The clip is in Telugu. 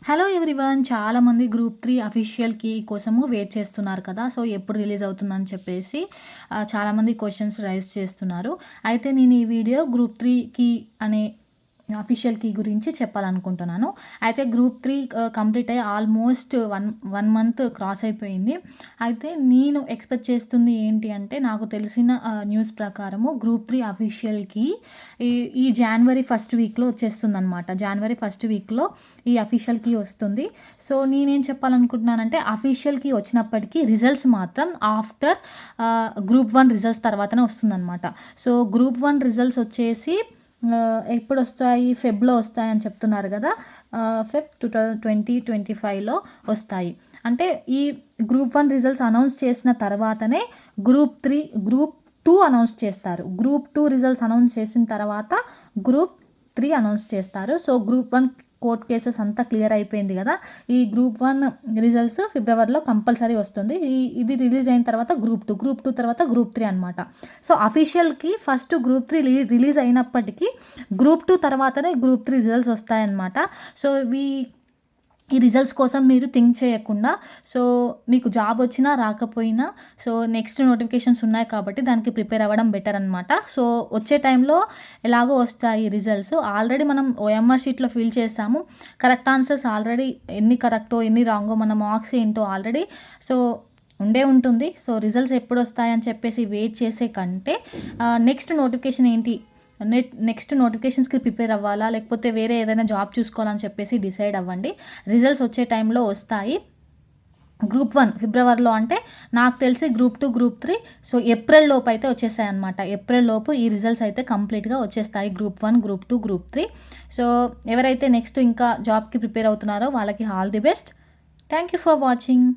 Hello everyone! చాలామంది గ్రూప్ 3 అఫీషియల్ కీ కోసము వెయిట్ చేస్తున్నారు కదా! సో, ఎప్పుడు రిలీజ్ అవుతుందని చెప్పేసి చాలామంది క్వెషన్స్ రైజ్ చేస్తున్నారు. అయితే నేను ఈ వీడియో గ్రూప్ 3 కీ అనే అఫీషియల్ కీ గురించి చెప్పాలనుకుంటున్నాను. అయితే గ్రూప్ 3 కంప్లీట్ అయ్యి ఆల్మోస్ట్ 1 మంత్ క్రాస్ అయిపోయింది. అయితే నేను ఎక్స్‌పెక్ట్ చేస్తుంది ఏంటి అంటే, నాకు తెలిసిన న్యూస్ ప్రకారము గ్రూప్ 3 అఫీషియల్ కీ ఈ జనవరి ఫస్ట్ వీక్‌లో వచ్చేస్తుందనమాట. జనవరి ఫస్ట్ వీక్‌లో ఈ అఫీషియల్ కీ వస్తుంది. సో, నేనేం చెప్పాలనుకుంటున్నానంటే, అఫీషియల్ కీ వచ్చినప్పటికీ రిజల్ట్స్ మాత్రం ఆఫ్టర్ గ్రూప్ 1 రిజల్ట్స్ తర్వాతనే వస్తుందనమాట. సో, గ్రూప్ 1 రిజల్ట్స్ వచ్చేసి ఎప్పుడొస్తాయి? ఫెబ్‌లో వస్తాయని చెప్తున్నారు గదా! ఫెబ్ 2025లో వస్తాయి. అంటే ఈ గ్రూప్ 1 రిజల్ట్స్ అనౌన్స్ చేసిన తర్వాతనే గ్రూప్ 2 అనౌన్స్ చేస్తారు. గ్రూప్ 2 రిజల్ట్స్ అనౌన్స్ చేసిన తర్వాత గ్రూప్ 3 అనౌన్స్ చేస్తారు. సో, గ్రూప్ 1 కోర్ట్ కేసెస్ అంతా క్లియర్ అయిపోయింది గదా! ఈ గ్రూప్ 1 రిజల్ట్స్ ఫిబ్రవరిలో కంపల్సరీ వస్తుంది. ఇది రిలీజ్ అయిన తర్వాత గ్రూప్ 2 తర్వాత గ్రూప్ 3 అనమాట. సో, అఫీషియల్‌కి ఫస్ట్ గ్రూప్ 3 రిలీజ్ అయినప్పటికీ గ్రూప్ 2 తర్వాతనే గ్రూప్ 3 రిజల్ట్స్ వస్తాయన్నమాట. సో, ఈ రిజల్ట్స్ కోసం మీరు థింక్ చేయకుండా, సో, మీకు జాబ్ వచ్చినా రాకపోయినా, సో, నెక్స్ట్ నోటిఫికేషన్స్ ఉన్నాయి కాబట్టి దానికి ప్రిపేర్ అవ్వడం బెటర్ అనమాట. సో, వచ్చే టైంలో ఎలాగో వస్తాయి రిజల్ట్స్. ఆల్రెడీ మనం ఓఎంఆర్ షీట్‌లో ఫిల్ చేసాము. కరెక్ట్ ఆన్సర్స్ ఆల్రెడీ ఎన్ని కరెక్టో, ఎన్ని రాంగో మన మార్క్స్ ఏంటో ఆల్రెడీ సో, ఉంటుంది. సో, రిజల్ట్స్ ఎప్పుడొస్తాయని చెప్పేసి వెయిట్ చేసే కంటే నెక్స్ట్ నోటిఫికేషన్ ఏంటి? నెక్స్ట్ నోటిఫికేషన్స్‌కి ప్రిపేర్ అవ్వాలా? లేకపోతే వేరే ఏదైనా జాబ్ చూసుకోవాలని చెప్పేసి డిసైడ్ అవ్వండి. రిజల్ట్స్ వచ్చే టైంలో వస్తాయి. గ్రూప్ 1 ఫిబ్రవరిలో అంటే నాకు తెలిసి గ్రూప్ 2, గ్రూప్ 3 సో, ఏప్రిల్ లోపు అయితే వచ్చేసాయన్నమాట. ఏప్రిల్ లోపు ఈ రిజల్ట్స్ అయితే కంప్లీట్‌గా వచ్చేస్తాయి. Group 1, group 2, group 3. సో, ఎవరైతే నెక్స్ట్ ఇంకా జాబ్‌కి ప్రిపేర్ అవుతున్నారో వాళ్ళకి all the best. Thank you for watching.